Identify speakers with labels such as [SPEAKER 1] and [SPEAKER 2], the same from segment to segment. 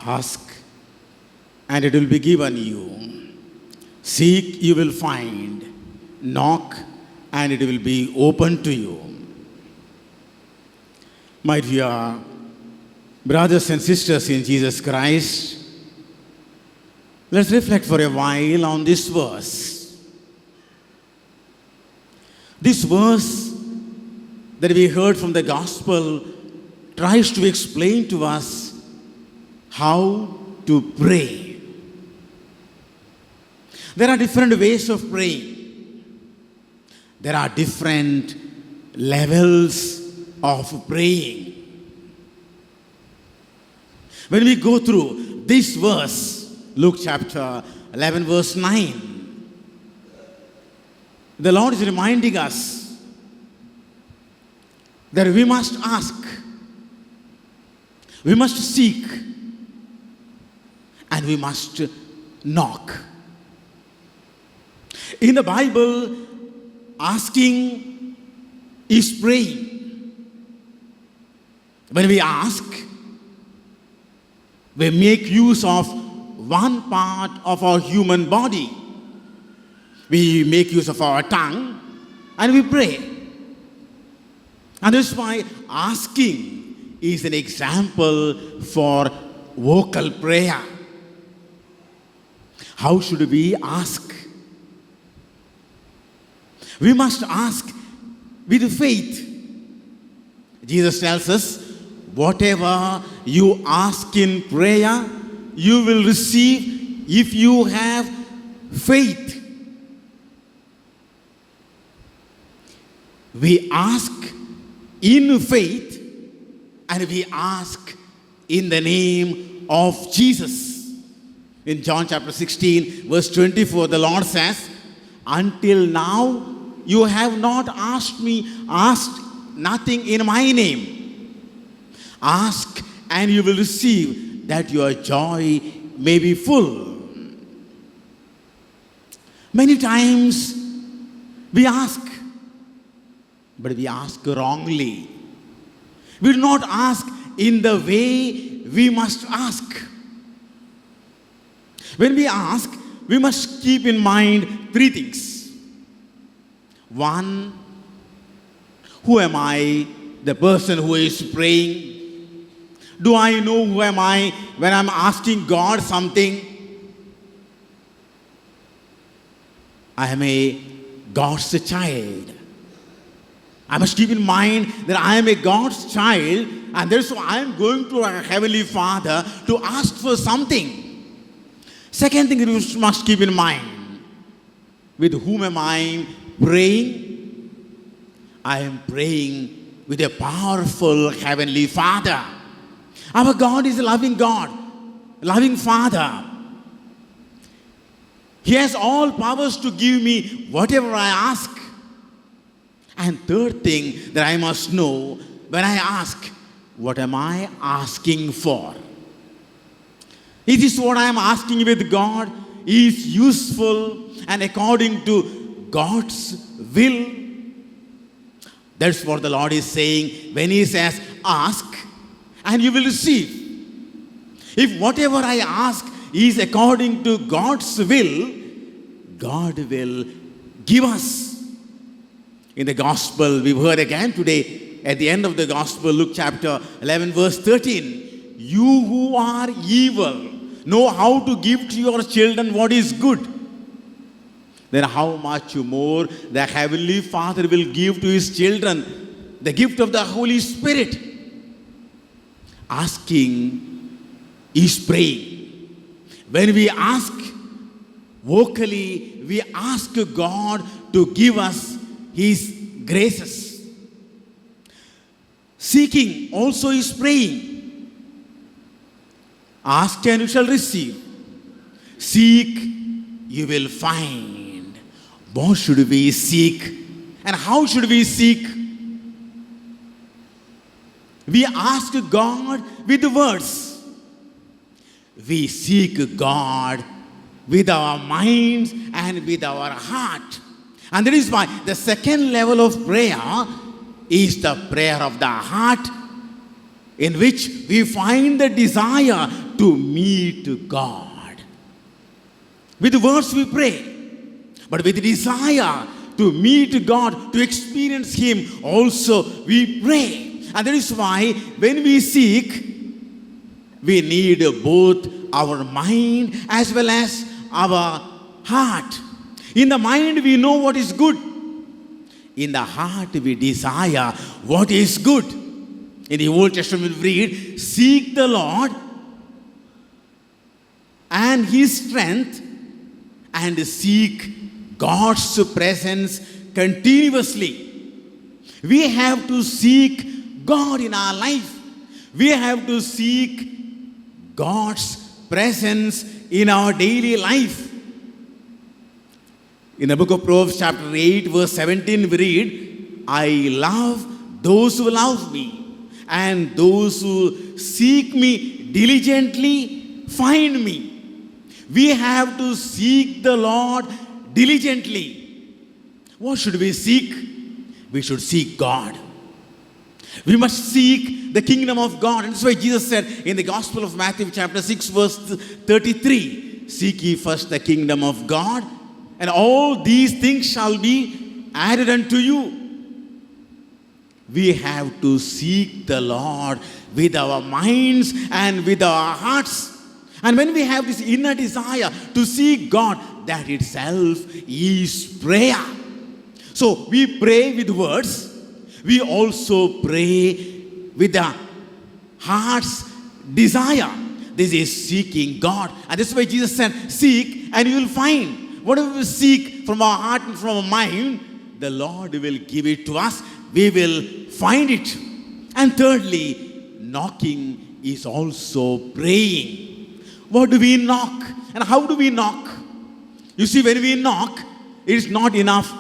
[SPEAKER 1] Ask, and it will be given you. Seek, you will find. Knock, and it will be open to you. My dear brothers and sisters in Jesus Christ, let's reflect for a while on this verse. This verse that we heard from the gospel tries to explain to us how to pray. There are different ways of praying. There are different levels of praying. When we go through this verse, Luke chapter 11 verse 9, the Lord is reminding us that we must ask, we must seek, and we must knock. In the Bible, asking is praying. When we ask, we make use of one part of our human body. We make use of our tongue and we pray. And that's why asking is an example for vocal prayer. How should we ask? We must ask with faith. Jesus tells us, whatever you ask in prayer, you will receive if you have faith. We ask in faith and we ask in the name of Jesus. In John chapter 16, verse 24, the Lord says, until now you have not asked nothing in my name. Ask and you will receive, that your joy may be full. Many times we ask, but we ask wrongly. We do not ask in the way we must ask. When we ask, we must keep in mind three things. One, who am I, the person who is praying? Do I know who am I when I'm asking God something? I am a God's child. I must keep in mind that I am a God's child, and therefore I am going to our Heavenly Father to ask for something. Second thing that you must keep in mind, with whom am I praying? I am praying with a powerful Heavenly Father. Our God is a loving God, loving Father. He has all powers to give me whatever I ask. And third thing that I must know when I ask, what am I asking for? Is this what I am asking with God is useful and according to God's will? That's what the Lord is saying when He says, ask and you will receive. If whatever I ask is according to God's will, God will give us. In the gospel, we've heard again today, at the end of the gospel, Luke chapter 11, verse 13, you who are evil know how to give to your children what is good. Then how much more the Heavenly Father will give to His children the gift of the Holy Spirit. Asking is praying. When we ask vocally, we ask God to give us His graces. Seeking also is praying. Ask and you shall receive. Seek, you will find. What should we seek? And how should we seek? We ask God with words. We seek God with our minds and with our heart. And that is why the second level of prayer is the prayer of the heart. in which we find the desire to meet God. With words we pray, but with desire to meet God, to experience Him also we pray. And that is why when we seek, we need both our mind as well as our heart. In the mind we know what is good. In the heart we desire what is good. In the Old Testament we read, seek the Lord and His strength and seek God's presence continuously. We have to seek God in our life. We have to seek God's presence in our daily life. In the book of Proverbs chapter 8 verse 17 we read, I love those who love me, and those who seek me diligently find me. We have to seek the Lord diligently. What should we seek? We should seek God. We must seek the kingdom of God. And that's why Jesus said in the Gospel of Matthew chapter 6 verse 33, seek ye first the kingdom of God, and all these things shall be added unto you. We have to seek the Lord with our minds and with our hearts. And when we have this inner desire to seek God, that itself is prayer. So we pray with words. We also pray with the heart's desire. This is seeking God. And that's why Jesus said, seek and you will find. Whatever we seek from our heart and from our mind, the Lord will give it to us. We will find it. And thirdly, knocking is also praying. What do we knock? And how do we knock? You see, when we knock, it is not enough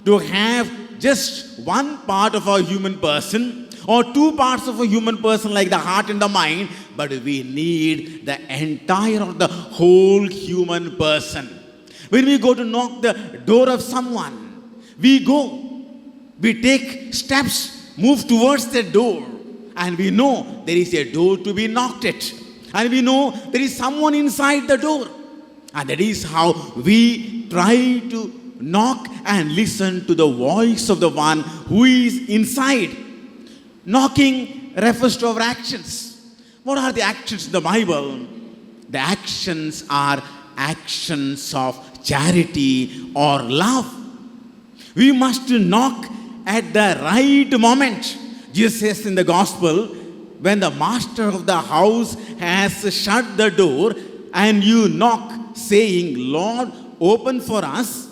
[SPEAKER 1] to have just one part of our human person or two parts of a human person like the heart and the mind, but we need the entire or the whole human person. When we go to knock the door of someone, we take steps, move towards the door, and we know there is a door to be knocked at. And we know there is someone inside the door. And that is how we try to knock and listen to the voice of the one who is inside. Knocking refers to our actions. What are the actions in the Bible? The actions are actions of charity or love. We must knock at the right moment. Jesus says in the gospel, when the master of the house has shut the door and you knock saying, Lord, open for us,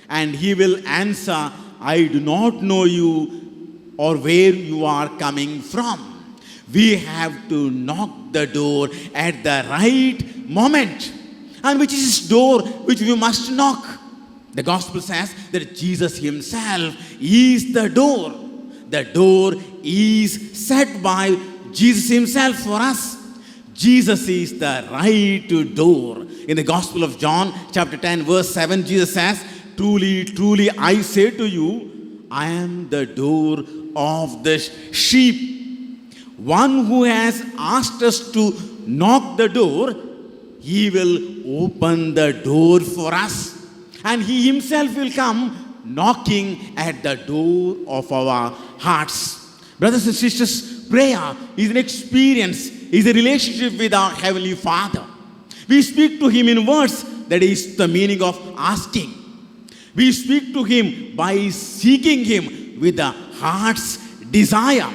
[SPEAKER 1] and He will answer, I do not know you or where you are coming from. We have to knock the door at the right moment. And which is this door which we must knock? The gospel says that Jesus Himself is the door. The door is set by Jesus Himself for us. Jesus is the right door. In the Gospel of John chapter 10 verse 7, Jesus says, truly, truly I say to you, I am the door of the sheep. One who has asked us to knock the door, He will open the door for us. And He Himself will come knocking at the door of our hearts. Brothers and sisters, prayer is an experience, is a relationship with our Heavenly Father. We speak to Him in words, that is the meaning of asking. We speak to Him by seeking Him with the heart's desire.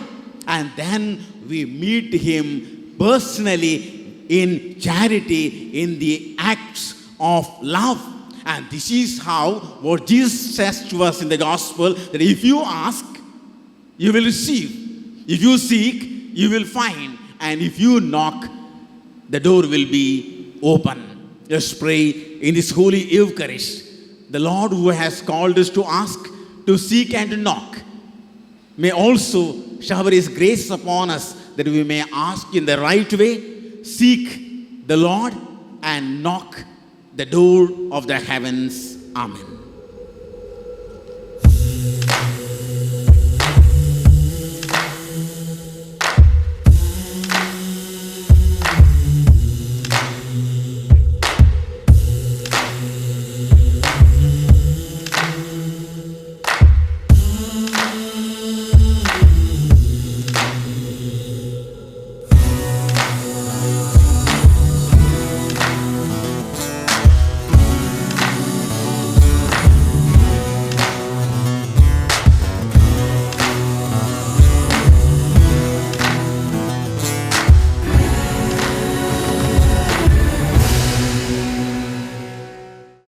[SPEAKER 1] And then we meet Him personally in charity, in the acts of love. And this is how what Jesus says to us in the gospel, that if you ask, you will receive. If you seek, you will find. And if you knock, the door will be open. Let's pray in this holy Eucharist. The Lord who has called us to ask, to seek and to knock, may also shower His grace upon us, that we may ask in the right way, seek the Lord, and knock the door of the heavens. Amen.